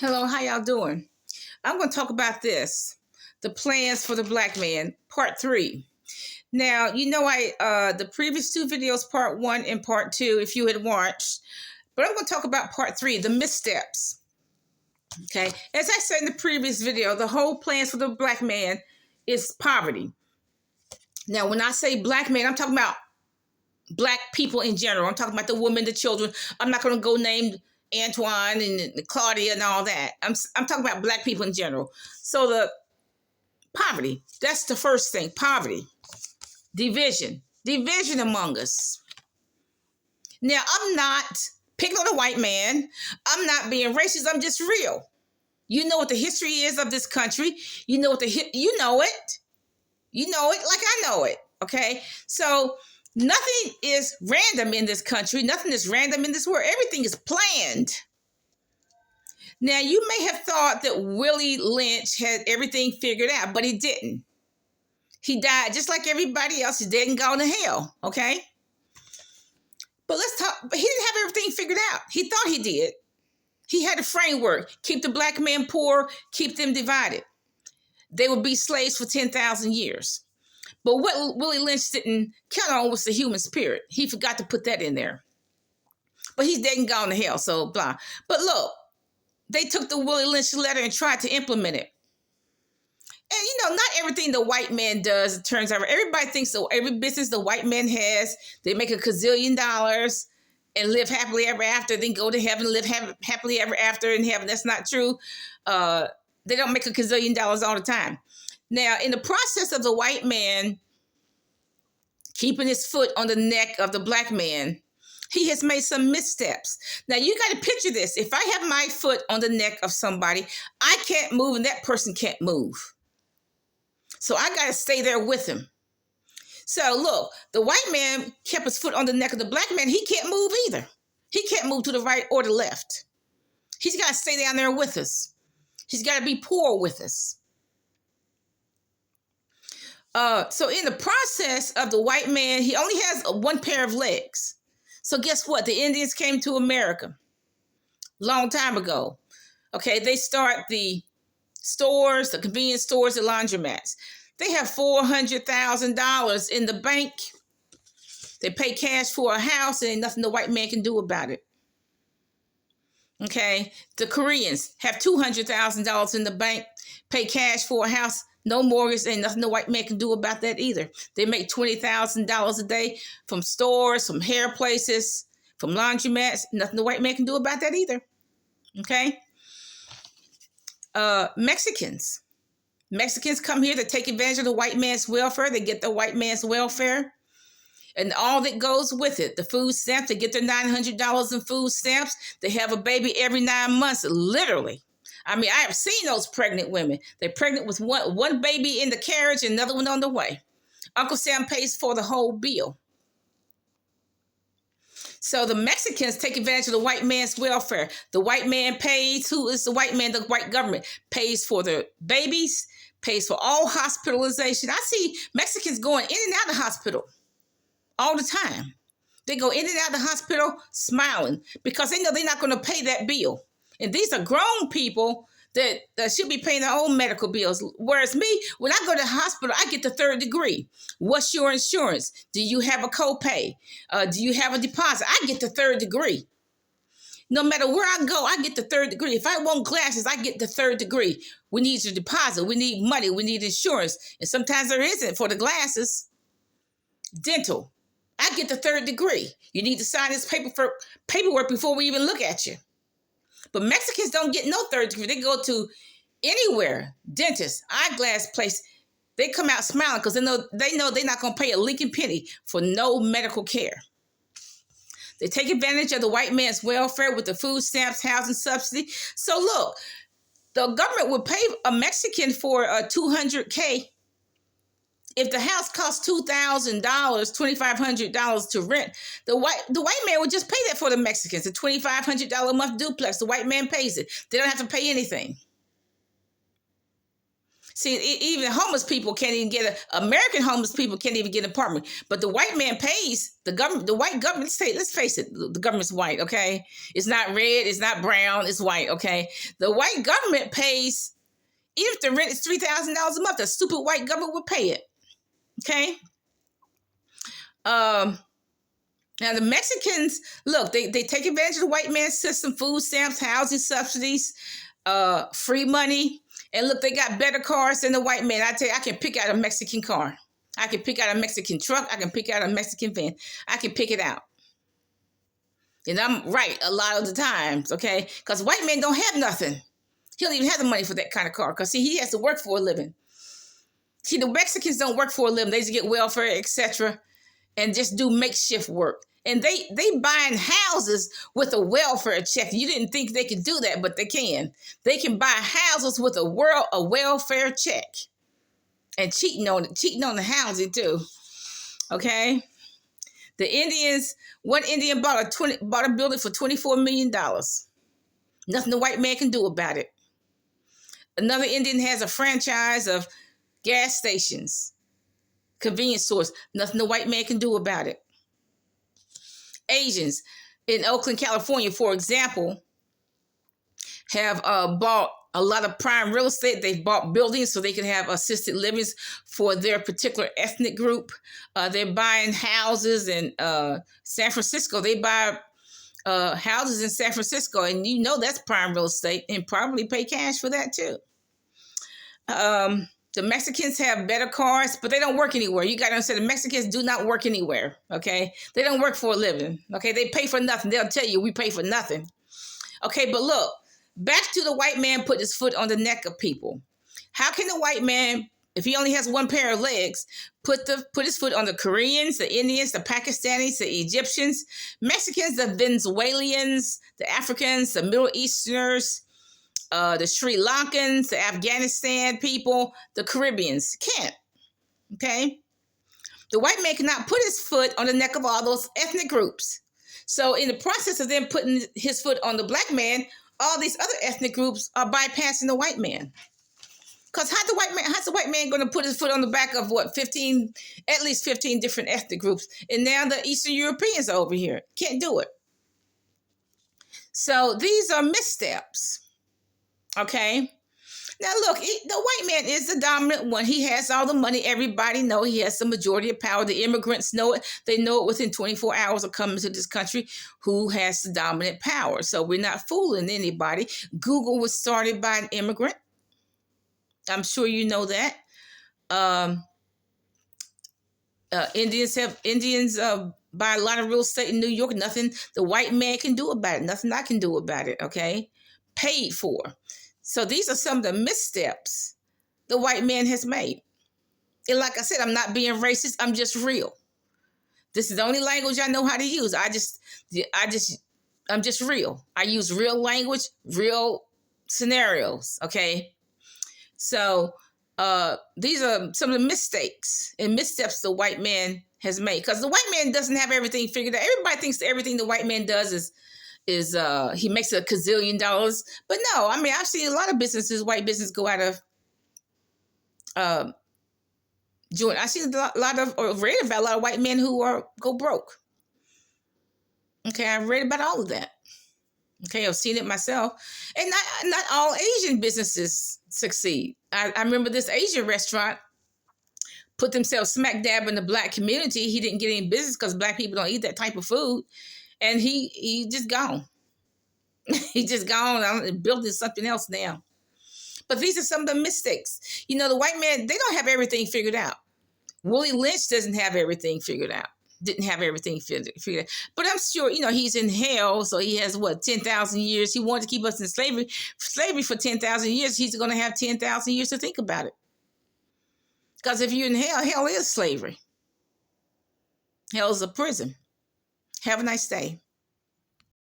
Hello, how y'all doing? I'm going to talk about this, the plans for the black man, part three. Now, the previous two videos, part one and part two, if you had watched, but I'm going to talk about part three, the missteps. Okay, as I said in the previous video, the whole plans for the black man is poverty. Now, when I say black man, I'm talking about black people in general. I'm talking about the women, the children. I'm not going to go name Antoine and Claudia and all that. I'm talking about black people in general. So the poverty, that's the first thing. Poverty, division among us. Now, I'm not picking on a white man. I'm not being racist. I'm just real. You know what the history is of this country. You know you know it. You know it like I know it. Okay, so nothing is random in this country. Nothing is random in this world. Everything is planned. Now, you may have thought that Willie Lynch had everything figured out, but he didn't. He died just like everybody else. He's dead and gone to hell, okay? But let's talk. But he didn't have everything figured out. He thought he did. He had a framework. Keep the black man poor, keep them divided. They would be slaves for 10,000 years. But what Willie Lynch didn't count on was the human spirit. He forgot to put that in there. But he's dead and gone to hell, so blah. But look, they took the Willie Lynch letter and tried to implement it. And not everything the white man does, it turns out, everybody thinks so. Every business the white man has, they make $1 gazillion and live happily ever after, then go to heaven, live happily ever after in heaven. That's not true. They don't make $1 gazillion all the time. Now, in the process of the white man keeping his foot on the neck of the black man, he has made some missteps. Now, you got to picture this. If I have my foot on the neck of somebody, I can't move and that person can't move. So I got to stay there with him. So look, the white man kept his foot on the neck of the black man. He can't move either. He can't move to the right or the left. He's got to stay down there with us. He's got to be poor with us. So in the process of the white man, he only has one pair of legs. So guess what? The Indians came to America a long time ago. Okay, they start the stores, the convenience stores, the laundromats. They have $400,000 in the bank. They pay cash for a house and ain't nothing the white man can do about it. Okay, the Koreans have $200,000 in the bank, pay cash for a house, no mortgage, ain't nothing the white man can do about that either. They make $20,000 a day from stores, from hair places, from laundromats. Nothing the white man can do about that either. Okay. Mexicans come here to take advantage of the white man's welfare. They get the white man's welfare and all that goes with it. The food stamps, they get their $900 in food stamps. They have a baby every 9 months, literally. I mean, I have seen those pregnant women. They're pregnant with one baby in the carriage and another one on the way. Uncle Sam pays for the whole bill. So the Mexicans take advantage of the white man's welfare. The white man pays. Who is the white man? The white government pays for the babies, pays for all hospitalization. I see Mexicans going in and out of the hospital all the time. They go in and out of the hospital smiling because they know they're not going to pay that bill. And these are grown people that should be paying their own medical bills. Whereas me, when I go to the hospital, I get the third degree. What's your insurance? Do you have a copay? Do you have a deposit? I get the third degree. No matter where I go, I get the third degree. If I want glasses, I get the third degree. We need your deposit. We need money. We need insurance. And sometimes there isn't for the glasses. Dental. I get the third degree. You need to sign this paperwork before we even look at you. But Mexicans don't get no third degree. They go to anywhere, dentist, eyeglass place. They come out smiling because they know they're not going to pay a leaking penny for no medical care. They take advantage of the white man's welfare with the food stamps, housing subsidy. So look, the government would pay a Mexican for $200K. If the house costs $2,000, $2,500 to rent, the white man would just pay that for the Mexicans. The $2,500 a month duplex, the white man pays it. They don't have to pay anything. See, even homeless people can't even get American homeless people can't even get an apartment. But the white man pays the government. The white government. Let's face it. The government's white. Okay, it's not red. It's not brown. It's white. Okay, the white government pays. Even if the rent is $3,000 a month, the stupid white government would pay it. Okay. Now the Mexicans, look, they take advantage of the white man's system, food stamps, housing subsidies, free money. And look, they got better cars than the white man. I tell you, I can pick out a Mexican car. I can pick out a Mexican truck. I can pick out a Mexican van. I can pick it out. And I'm right a lot of the times, okay? Because white men don't have nothing. He don't even have the money for that kind of car. Because, see, he has to work for a living. See, the Mexicans don't work for a living. They just get welfare, etc., and just do makeshift work. And they buying houses with a welfare check. You didn't think they could do that, but they can. They can buy houses with a welfare check. And cheating on the housing too. Okay? The Indians, one Indian bought a building for $24 million. Nothing the white man can do about it. Another Indian has a franchise of gas stations, convenience stores. Nothing the white man can do about it. Asians in Oakland, California, for example, have bought a lot of prime real estate. They've bought buildings so they can have assisted livings for their particular ethnic group. They're buying houses in San Francisco. They buy houses in San Francisco, and you know that's prime real estate, and probably pay cash for that too. The Mexicans have better cars, but they don't work anywhere. You got to understand, the Mexicans do not work anywhere, okay? They don't work for a living, okay? They pay for nothing. They'll tell you, we pay for nothing. Okay, but look, back to the white man putting his foot on the neck of people. How can the white man, if he only has one pair of legs, put his foot on the Koreans, the Indians, the Pakistanis, the Egyptians, Mexicans, the Venezuelans, the Africans, the Middle Easterners, the Sri Lankans, the Afghanistan people, the Caribbeans? Can't. Okay? The white man cannot put his foot on the neck of all those ethnic groups. So in the process of them putting his foot on the black man, all these other ethnic groups are bypassing the white man. Because how's the white man going to put his foot on the back of at least 15 different ethnic groups? And now the Eastern Europeans are over here. Can't do it. So these are missteps. Okay. Now look, the white man is the dominant one. He has all the money. Everybody know he has the majority of power. The immigrants know it. They know it within 24 hours of coming to this country who has the dominant power. So we're not fooling anybody. Google was started by an immigrant. I'm sure you know that. Indians buy a lot of real estate in New York. Nothing the white man can do about it. Nothing I can do about it. Okay, paid for. So these are some of the missteps the white man has made. And like I said, I'm not being racist. I'm just real. This is the only language I know how to use. I'm just real. I use real language, real scenarios. Okay. So these are some of the mistakes and missteps the white man has made. Because the white man doesn't have everything figured out. Everybody thinks that everything the white man does is he makes $1 gazillion. But no, I mean, I've seen a lot of white business go out of joint. I've seen a lot of, or read about a lot of white men who go broke. Okay, I've read about all of that. Okay, I've seen it myself. And not all Asian businesses succeed. I remember this Asian restaurant put themselves smack dab in the black community. He didn't get any business because black people don't eat that type of food. And he just gone. He just gone and building something else now. But these are some of the mistakes. You know, the white man, they don't have everything figured out. Willie Lynch doesn't have everything figured out. Didn't have everything figured out. But I'm sure, he's in hell, so he has, 10,000 years. He wanted to keep us in slavery for 10,000 years. He's going to have 10,000 years to think about it. Because if you're in hell is slavery. Hell is a prison. Have a nice day.